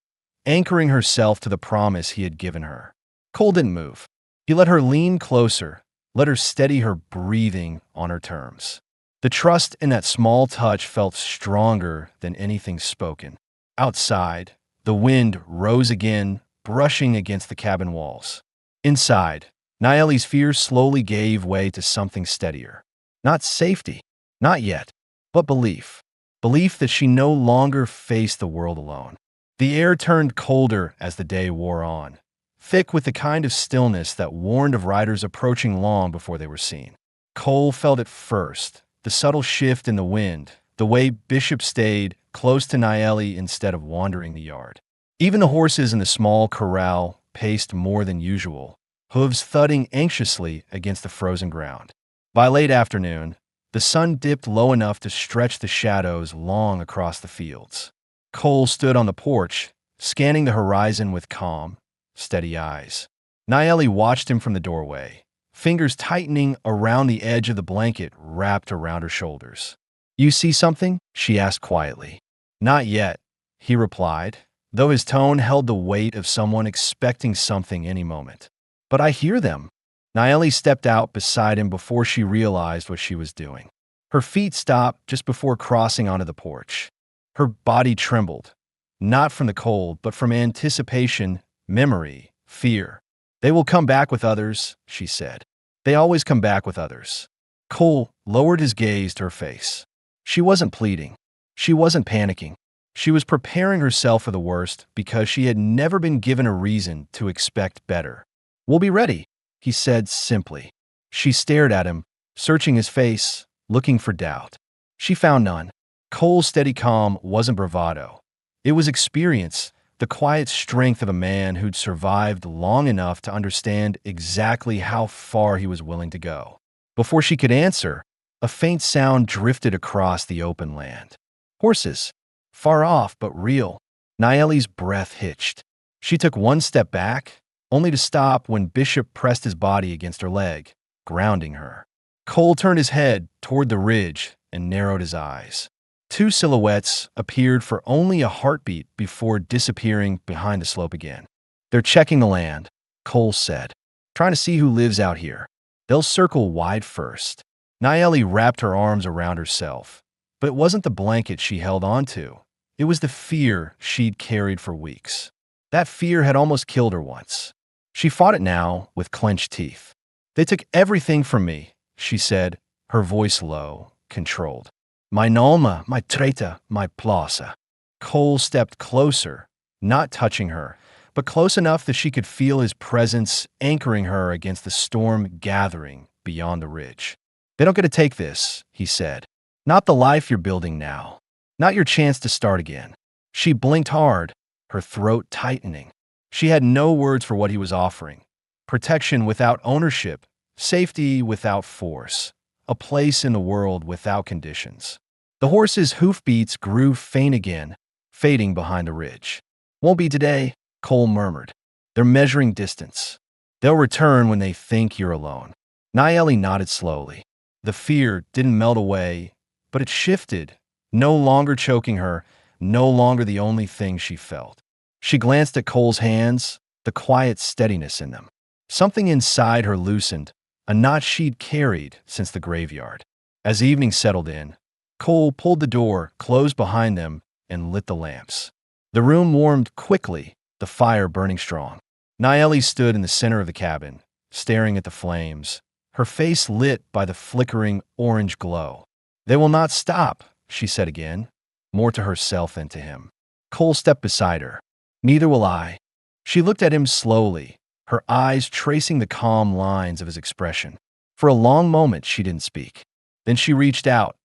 anchoring herself to the promise he had given her. Cole didn't move. He let her lean closer, let her steady her breathing on her terms. The trust in that small touch felt stronger than anything spoken. Outside, the wind rose again, brushing against the cabin walls. Inside, Naeli's fears slowly gave way to something steadier. Not safety, not yet, but belief. Belief that she no longer faced the world alone. The air turned colder as the day wore on, thick with the kind of stillness that warned of riders approaching long before they were seen. Cole felt it first, the subtle shift in the wind, the way Bishop stayed close to Naeli instead of wandering the yard. Even the horses in the small corral paced more than usual, hooves thudding anxiously against the frozen ground. By late afternoon, the sun dipped low enough to stretch the shadows long across the fields. Cole stood on the porch, scanning the horizon with calm, steady eyes. Naeli watched him from the doorway, fingers tightening around the edge of the blanket wrapped around her shoulders. "You see something?" she asked quietly. "Not yet," he replied, though his tone held the weight of someone expecting something any moment. "But I hear them." Naeli stepped out beside him before she realized what she was doing. Her feet stopped just before crossing onto the porch. Her body trembled, not from the cold, but from anticipation, memory, fear. "They will come back with others," she said. "They always come back with others." Cole lowered his gaze to her face. She wasn't pleading. She wasn't panicking. She was preparing herself for the worst because she had never been given a reason to expect better. "We'll be ready," he said simply. She stared at him, searching his face, looking for doubt. She found none. Cole's steady calm wasn't bravado. It was experience, the quiet strength of a man who'd survived long enough to understand exactly how far he was willing to go. Before she could answer, a faint sound drifted across the open land. Horses. Far off, but real. Naeli's breath hitched. She took one step back, only to stop when Bishop pressed his body against her leg, grounding her. Cole turned his head toward the ridge and narrowed his eyes. Two silhouettes appeared for only a heartbeat before disappearing behind the slope again. "They're checking the land," Cole said, "trying to see who lives out here. They'll circle wide first." Naeli wrapped her arms around herself, but it wasn't the blanket she held onto. It was the fear she'd carried for weeks. That fear had almost killed her once. She fought it now with clenched teeth. "They took everything from me," she said, her voice low, controlled. "My Nalma, my treta, my plaza." Cole stepped closer, not touching her, but close enough that she could feel his presence anchoring her against the storm gathering beyond the ridge. "They don't get to take this," he said. "Not the life you're building now. Not your chance to start again." She blinked hard, her throat tightening. She had no words for what he was offering. Protection without ownership, safety without force, a place in the world without conditions. The horses' hoofbeats grew faint again, fading behind the ridge. "Won't be today," Cole murmured. "They're measuring distance. They'll return when they think you're alone." Naeli nodded slowly. The fear didn't melt away, but it shifted, no longer choking her, no longer the only thing she felt. She glanced at Cole's hands, the quiet steadiness in them. Something inside her loosened, a knot she'd carried since the graveyard. As evening settled in, Cole pulled the door, closed behind them, and lit the lamps. The room warmed quickly, the fire burning strong. Naeli stood in the center of the cabin, staring at the flames, her face lit by the flickering orange glow. "They will not stop," she said again, more to herself than to him. Cole stepped beside her. "Neither will I." She looked at him slowly, her eyes tracing the calm lines of his expression. For a long moment, she didn't speak. Then she reached out,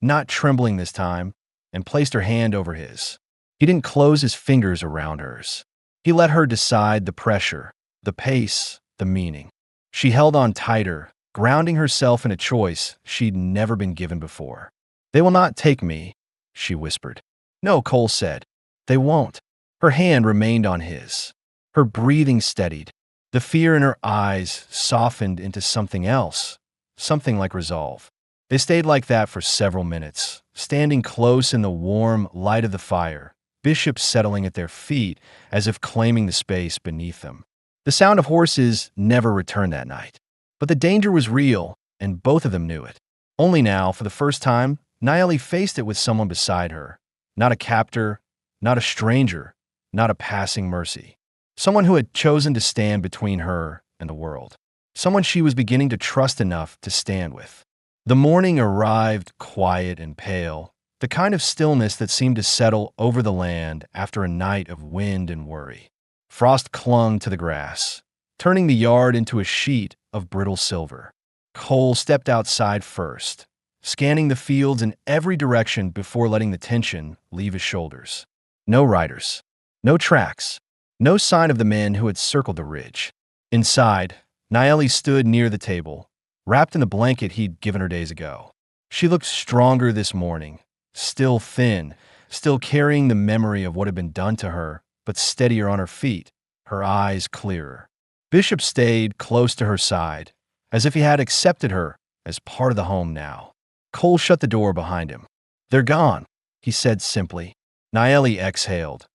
not trembling this time, and placed her hand over his. He didn't close his fingers around hers. He let her decide the pressure, the pace, the meaning. She held on tighter, grounding herself in a choice she'd never been given before. "They will not take me," she whispered. "No," Cole said. "They won't." Her hand remained on his. Her breathing steadied. The fear in her eyes softened into something else, something like resolve. They stayed like that for several minutes, standing close in the warm light of the fire, Bishop settling at their feet as if claiming the space beneath them. The sound of horses never returned that night. But the danger was real, and both of them knew it. Only now, for the first time, Nayeli faced it with someone beside her. Not a captor, not a stranger, not a passing mercy. Someone who had chosen to stand between her and the world. Someone she was beginning to trust enough to stand with. The morning arrived quiet and pale, the kind of stillness that seemed to settle over the land after a night of wind and worry. Frost clung to the grass, turning the yard into a sheet of brittle silver. Cole stepped outside first, scanning the fields in every direction before letting the tension leave his shoulders. No riders, no tracks, no sign of the men who had circled the ridge. Inside, Nayeli stood near the table, wrapped in the blanket he'd given her days ago. She looked stronger this morning, still thin, still carrying the memory of what had been done to her, but steadier on her feet, her eyes clearer. Bishop stayed close to her side, as if he had accepted her as part of the home now. Cole shut the door behind him. "They're gone," he said simply. Nayeli exhaled,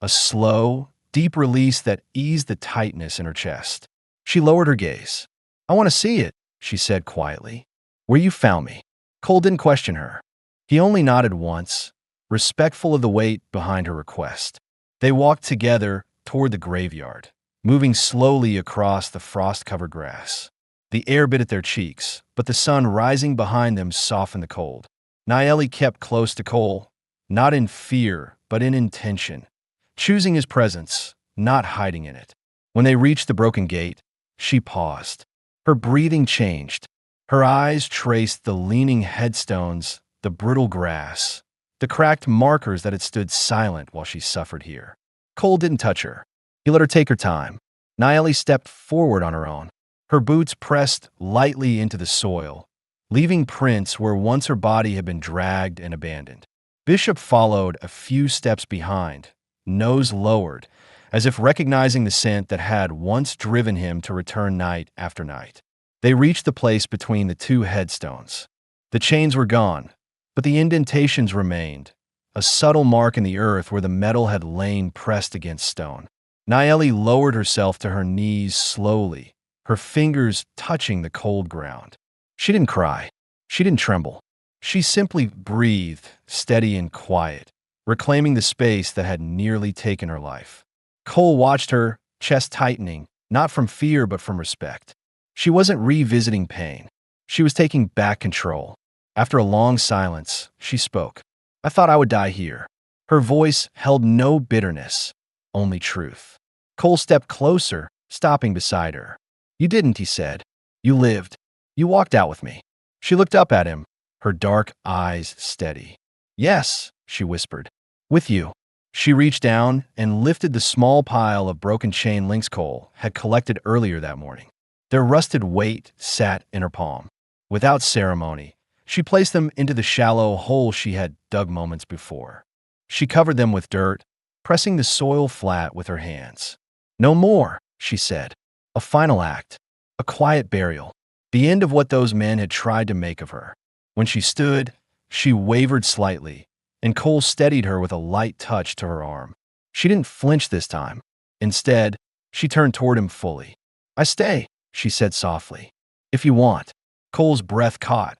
a slow, deep release that eased the tightness in her chest. She lowered her gaze. "I want to see it," she said quietly. "Where you found me." Cole didn't question her. He only nodded once, respectful of the weight behind her request. They walked together toward the graveyard, moving slowly across the frost-covered grass. The air bit at their cheeks, but the sun rising behind them softened the cold. Nayeli kept close to Cole, not in fear, but in intention, choosing his presence, not hiding in it. When they reached the broken gate, she paused. Her breathing changed. Her eyes traced the leaning headstones, the brittle grass, the cracked markers that had stood silent while she suffered here. Cole didn't touch her. He let her take her time. Nayeli stepped forward on her own. Her boots pressed lightly into the soil, leaving prints where once her body had been dragged and abandoned. Bishop followed a few steps behind, nose lowered, as if recognizing the scent that had once driven him to return night after night. They reached the place between the two headstones. The chains were gone, but the indentations remained, a subtle mark in the earth where the metal had lain pressed against stone. Nayeli lowered herself to her knees slowly, her fingers touching the cold ground. She didn't cry. She didn't tremble. She simply breathed, steady and quiet, reclaiming the space that had nearly taken her life. Cole watched her, chest tightening, not from fear but from respect. She wasn't revisiting pain. She was taking back control. After a long silence, she spoke. "I thought I would die here." Her voice held no bitterness, only truth. Cole stepped closer, stopping beside her. "You didn't," he said. "You lived. You walked out with me." She looked up at him, her dark eyes steady. "Yes," she whispered. "With you." She reached down and lifted the small pile of broken chain links Cole had collected earlier that morning. Their rusted weight sat in her palm. Without ceremony, she placed them into the shallow hole she had dug moments before. She covered them with dirt, pressing the soil flat with her hands. "No more," she said. A final act, a quiet burial, the end of what those men had tried to make of her. When she stood, she wavered slightly, and Cole steadied her with a light touch to her arm. She didn't flinch this time. Instead, she turned toward him fully. "I stay," she said softly. "If you want." Cole's breath caught,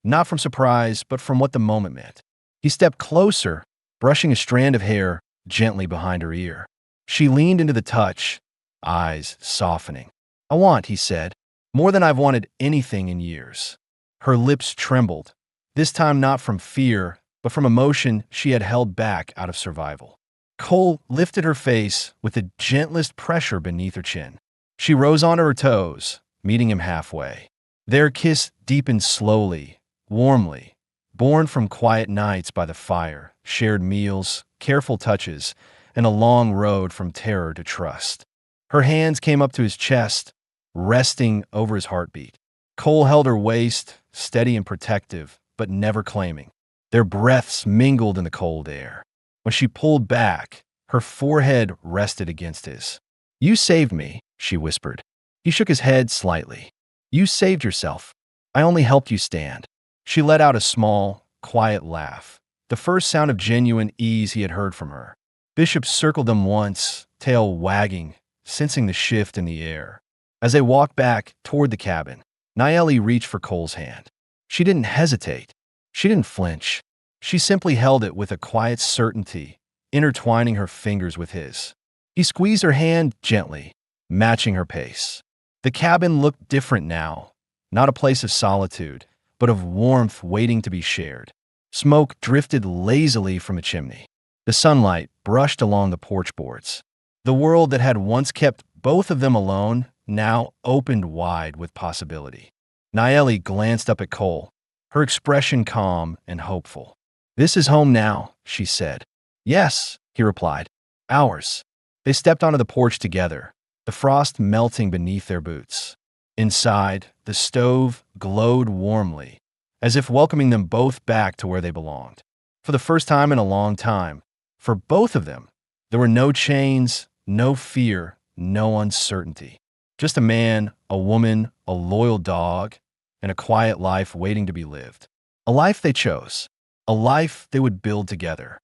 not from surprise, but from what the moment meant. He stepped closer, brushing a strand of hair gently behind her ear. She leaned into the touch, eyes softening. "I want," he said, "more than I've wanted anything in years." Her lips trembled, this time not from fear, but from emotion she had held back out of survival. Cole lifted her face with the gentlest pressure beneath her chin. She rose onto her toes, meeting him halfway. Their kiss deepened slowly, warmly, born from quiet nights by the fire, shared meals, careful touches, and a long road from terror to trust. Her hands came up to his chest, resting over his heartbeat. Cole held her waist, steady and protective, but never claiming. Their breaths mingled in the cold air. When she pulled back, her forehead rested against his. "You saved me," she whispered. He shook his head slightly. "You saved yourself. I only helped you stand." She let out a small, quiet laugh, the first sound of genuine ease he had heard from her. Bishop circled them once, tail wagging, sensing the shift in the air. As they walked back toward the cabin, Naeli reached for Cole's hand. She didn't hesitate. She didn't flinch. She simply held it with a quiet certainty, intertwining her fingers with his. He squeezed her hand gently, matching her pace. The cabin looked different now, not a place of solitude, but of warmth waiting to be shared. Smoke drifted lazily from a chimney. The sunlight brushed along the porch boards. The world that had once kept both of them alone now opened wide with possibility. Naeli glanced up at Cole, her expression calm and hopeful. "This is home now," she said. "Yes," he replied. "Ours." They stepped onto the porch together, the frost melting beneath their boots. Inside, the stove glowed warmly, as if welcoming them both back to where they belonged. For the first time in a long time, for both of them, there were no chains, no fear, no uncertainty. Just a man, a woman, a loyal dog, and a quiet life waiting to be lived. A life they chose. A life they would build together.